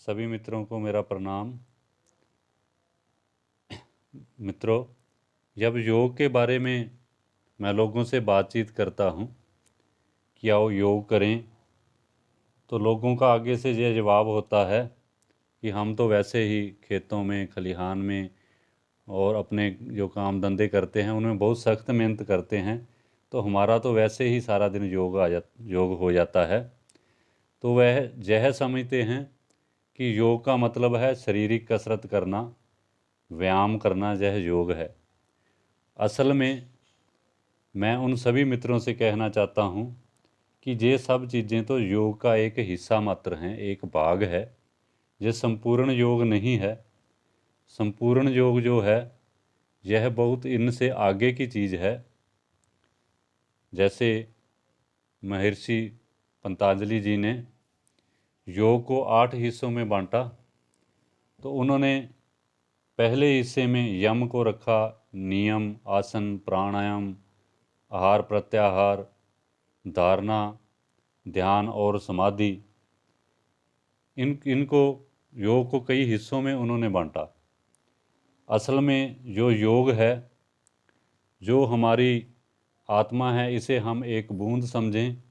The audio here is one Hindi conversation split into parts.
सभी मित्रों को मेरा प्रणाम। मित्रों, जब योग के बारे में मैं लोगों से बातचीत करता हूँ कि आओ योग करें, तो लोगों का आगे से ये जवाब होता है कि हम तो वैसे ही खेतों में, खलिहान में और अपने जो काम धंधे करते हैं उनमें बहुत सख्त मेहनत करते हैं, तो हमारा तो वैसे ही सारा दिन योग हो जाता है। तो वह यह समझते हैं कि योग का मतलब है शारीरिक कसरत करना, व्यायाम करना, यह योग है। असल में मैं उन सभी मित्रों से कहना चाहता हूँ कि ये सब चीज़ें तो योग का एक हिस्सा मात्र हैं, एक भाग है। ये संपूर्ण योग नहीं है। संपूर्ण योग जो है यह बहुत इनसे आगे की चीज़ है। जैसे महर्षि पतंजलि जी ने योग को 8 हिस्सों में बांटा, तो उन्होंने पहले हिस्से में यम को रखा, नियम, आसन, प्राणायाम, आहार प्रत्याहार, धारणा, ध्यान और समाधि। इनको योग को कई हिस्सों में उन्होंने बांटा। असल में जो योग है, जो हमारी आत्मा है, इसे हम एक बूंद समझें,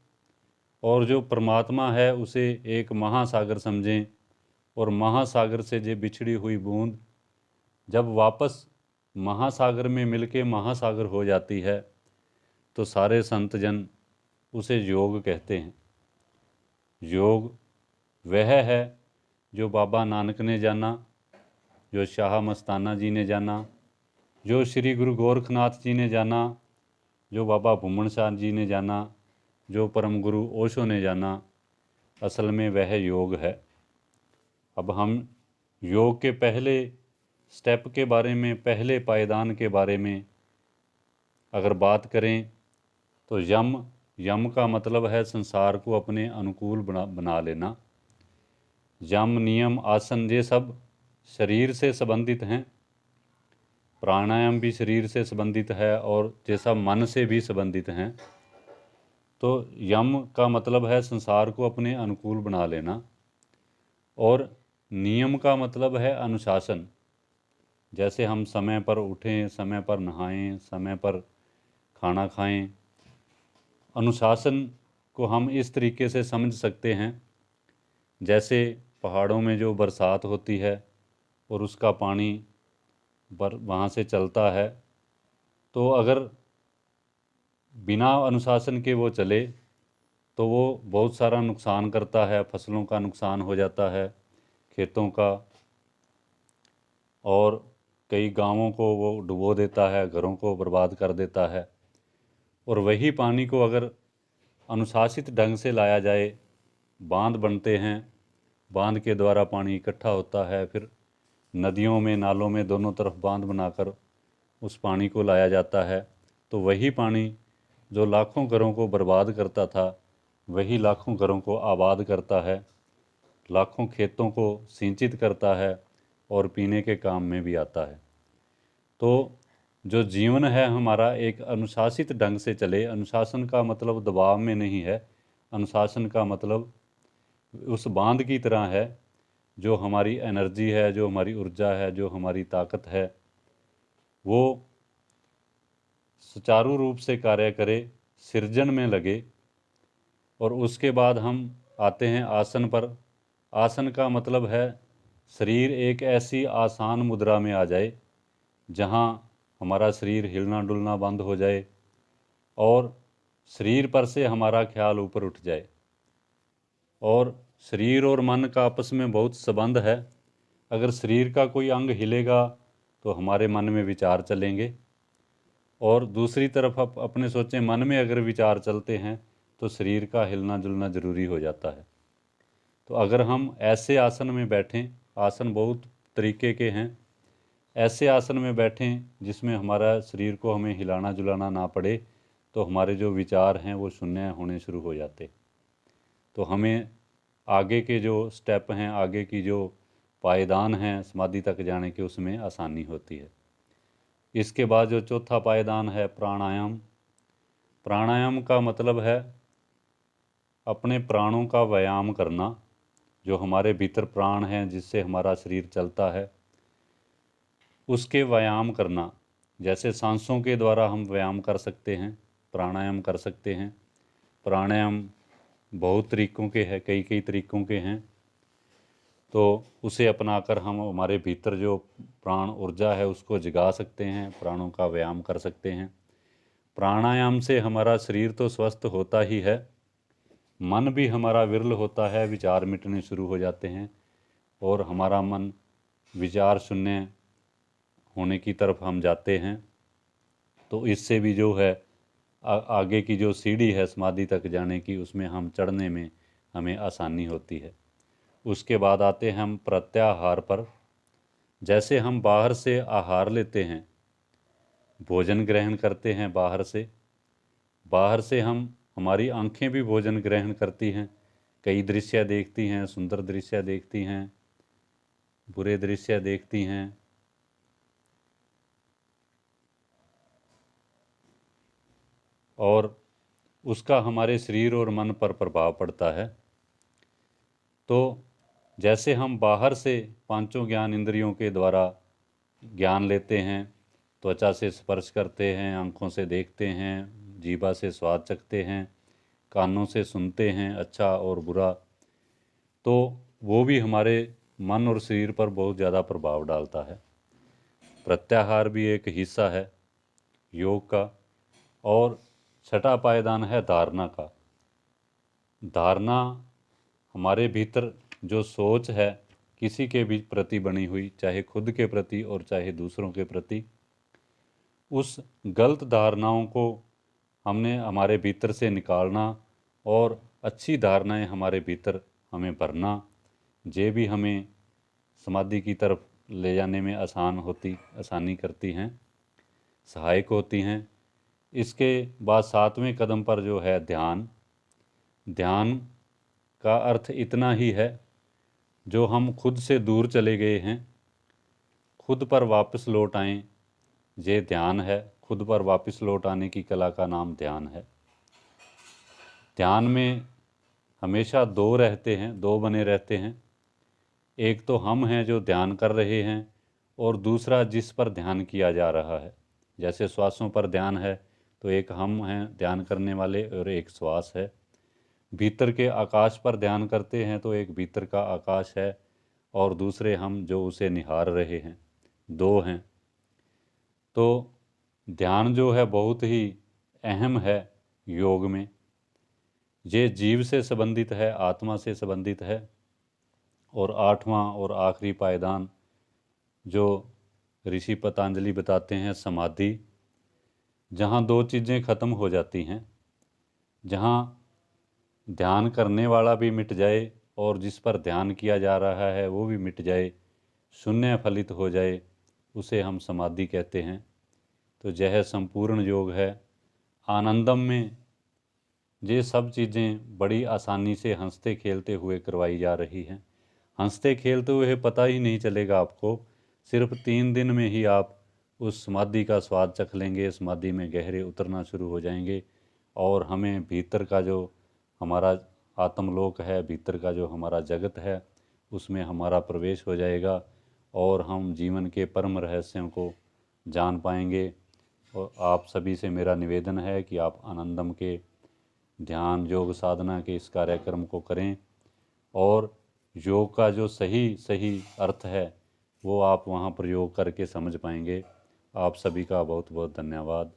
और जो परमात्मा है उसे एक महासागर समझें। और महासागर से जो बिछड़ी हुई बूंद जब वापस महासागर में मिलके महासागर हो जाती है, तो सारे संत जन उसे योग कहते हैं। योग वह है जो बाबा नानक ने जाना, जो शाह मस्ताना जी ने जाना, जो श्री गुरु गोरखनाथ जी ने जाना, जो बाबा भूमन शाह जी ने जाना, जो परम गुरु ओशो ने जाना। असल में वह योग है। अब हम योग के पहले स्टेप के बारे में, पहले पायदान के बारे में अगर बात करें तो यम का मतलब है संसार को अपने अनुकूल बना लेना। यम, नियम, आसन ये सब शरीर से संबंधित हैं। प्राणायाम भी शरीर से संबंधित है और ये सब मन से भी संबंधित हैं। तो यम का मतलब है संसार को अपने अनुकूल बना लेना, और नियम का मतलब है अनुशासन। जैसे हम समय पर उठें, समय पर नहाएं, समय पर खाना खाएं। अनुशासन को हम इस तरीके से समझ सकते हैं, जैसे पहाड़ों में जो बरसात होती है और उसका पानी वहाँ से चलता है, तो अगर बिना अनुशासन के वो चले तो वो बहुत सारा नुकसान करता है। फसलों का नुकसान हो जाता है, खेतों का, और कई गांवों को वो डुबो देता है, घरों को बर्बाद कर देता है। और वही पानी को अगर अनुशासित ढंग से लाया जाए, बांध बनते हैं, बांध के द्वारा पानी इकट्ठा होता है, फिर नदियों में, नालों में दोनों तरफ बांध बनाकर उस पानी को लाया जाता है, तो वही पानी जो लाखों घरों को बर्बाद करता था, वही लाखों घरों को आबाद करता है, लाखों खेतों को सिंचित करता है और पीने के काम में भी आता है। तो जो जीवन है हमारा एक अनुशासित ढंग से चले। अनुशासन का मतलब दबाव में नहीं है। अनुशासन का मतलब उस बांध की तरह है, जो हमारी एनर्जी है, जो हमारी ऊर्जा है, जो हमारी ताकत है, वो सुचारू रूप से कार्य करे, सृजन में लगे। और उसके बाद हम आते हैं आसन पर। आसन का मतलब है शरीर एक ऐसी आसान मुद्रा में आ जाए जहाँ हमारा शरीर हिलना डुलना बंद हो जाए और शरीर पर से हमारा ख्याल ऊपर उठ जाए। और शरीर और मन का आपस में बहुत संबंध है। अगर शरीर का कोई अंग हिलेगा तो हमारे मन में विचार चलेंगे, और दूसरी तरफ आप अपने सोचें, मन में अगर विचार चलते हैं तो शरीर का हिलना जुलना ज़रूरी हो जाता है। तो अगर हम ऐसे आसन में बैठें, आसन बहुत तरीके के हैं, ऐसे आसन में बैठें जिसमें हमारा शरीर को हमें हिलाना जुलाना ना पड़े, तो हमारे जो विचार हैं वो शून्य होने शुरू हो जाते। तो हमें आगे के जो स्टेप हैं, आगे की जो पायदान हैं समाधि तक जाने के, उसमें आसानी होती है। इसके बाद जो चौथा पायदान है प्राणायाम। प्राणायाम का मतलब है अपने प्राणों का व्यायाम करना, जो हमारे भीतर प्राण हैं जिससे हमारा शरीर चलता है, उसके व्यायाम करना। जैसे सांसों के द्वारा हम व्यायाम कर सकते हैं, प्राणायाम कर सकते हैं। प्राणायाम बहुत तरीक़ों के हैं, कई कई तरीक़ों के हैं। तो उसे अपनाकर हम हमारे भीतर जो प्राण ऊर्जा है उसको जगा सकते हैं, प्राणों का व्यायाम कर सकते हैं। प्राणायाम से हमारा शरीर तो स्वस्थ होता ही है, मन भी हमारा विरल होता है, विचार मिटने शुरू हो जाते हैं और हमारा मन विचार शून्य होने की तरफ हम जाते हैं। तो इससे भी जो है आगे की जो सीढ़ी है समाधि तक जाने की, उसमें हम चढ़ने में हमें आसानी होती है। उसके बाद आते हैं हम प्रत्याहार पर। जैसे हम बाहर से आहार लेते हैं, भोजन ग्रहण करते हैं बाहर से हम हमारी आंखें भी भोजन ग्रहण करती हैं, कई दृश्य देखती हैं, सुंदर दृश्य देखती हैं, बुरे दृश्य देखती हैं। और उसका हमारे शरीर और मन पर प्रभाव पड़ता है। तो जैसे हम बाहर से पांचों ज्ञान इंद्रियों के द्वारा ज्ञान लेते हैं, त्वचा से स्पर्श करते हैं, आँखों से देखते हैं, जीभा से स्वाद चखते हैं, कानों से सुनते हैं अच्छा और बुरा, तो वो भी हमारे मन और शरीर पर बहुत ज़्यादा प्रभाव डालता है। प्रत्याहार भी एक हिस्सा है योग का। और छठा पायदान है धारणा का। धारणा हमारे भीतर जो सोच है किसी के भी प्रति बनी हुई, चाहे खुद के प्रति और चाहे दूसरों के प्रति, उस गलत धारणाओं को हमने हमारे भीतर से निकालना और अच्छी धारणाएं हमारे भीतर हमें भरना, ये भी हमें समाधि की तरफ ले जाने में आसानी करती हैं, सहायक होती हैं। इसके बाद सातवें कदम पर जो है ध्यान। ध्यान का अर्थ इतना ही है, जो हम खुद से दूर चले गए हैं, खुद पर वापस लौट आएं, ये ध्यान है। खुद पर वापस लौट आने की कला का नाम ध्यान है। ध्यान में हमेशा दो बने रहते हैं। एक तो हम हैं जो ध्यान कर रहे हैं, और दूसरा जिस पर ध्यान किया जा रहा है। जैसे श्वासों पर ध्यान है तो एक हम हैं ध्यान करने वाले और एक श्वास है। भीतर के आकाश पर ध्यान करते हैं तो एक भीतर का आकाश है और दूसरे हम जो उसे निहार रहे हैं, दो हैं। तो ध्यान जो है बहुत ही अहम है योग में। ये जीव से संबंधित है, आत्मा से संबंधित है। और आठवां और आखिरी पायदान जो ऋषि पतंजलि बताते हैं, समाधि, जहाँ दो चीज़ें ख़त्म हो जाती हैं, जहाँ ध्यान करने वाला भी मिट जाए और जिस पर ध्यान किया जा रहा है वो भी मिट जाए, शून्य फलित हो जाए, उसे हम समाधि कहते हैं। तो यह संपूर्ण योग है। आनंदम में ये सब चीज़ें बड़ी आसानी से हंसते खेलते हुए करवाई जा रही हैं। हंसते खेलते हुए पता ही नहीं चलेगा आपको, सिर्फ 3 दिन में ही आप उस समाधि का स्वाद चख लेंगे, समाधि में गहरे उतरना शुरू हो जाएंगे। और हमें भीतर का जो हमारा आत्मलोक है, भीतर का जो हमारा जगत है, उसमें हमारा प्रवेश हो जाएगा और हम जीवन के परम रहस्यों को जान पाएंगे। और आप सभी से मेरा निवेदन है कि आप आनंदम के ध्यान योग साधना के इस कार्यक्रम को करें और योग का जो सही सही अर्थ है वो आप वहाँ प्रयोग करके समझ पाएंगे। आप सभी का बहुत बहुत धन्यवाद।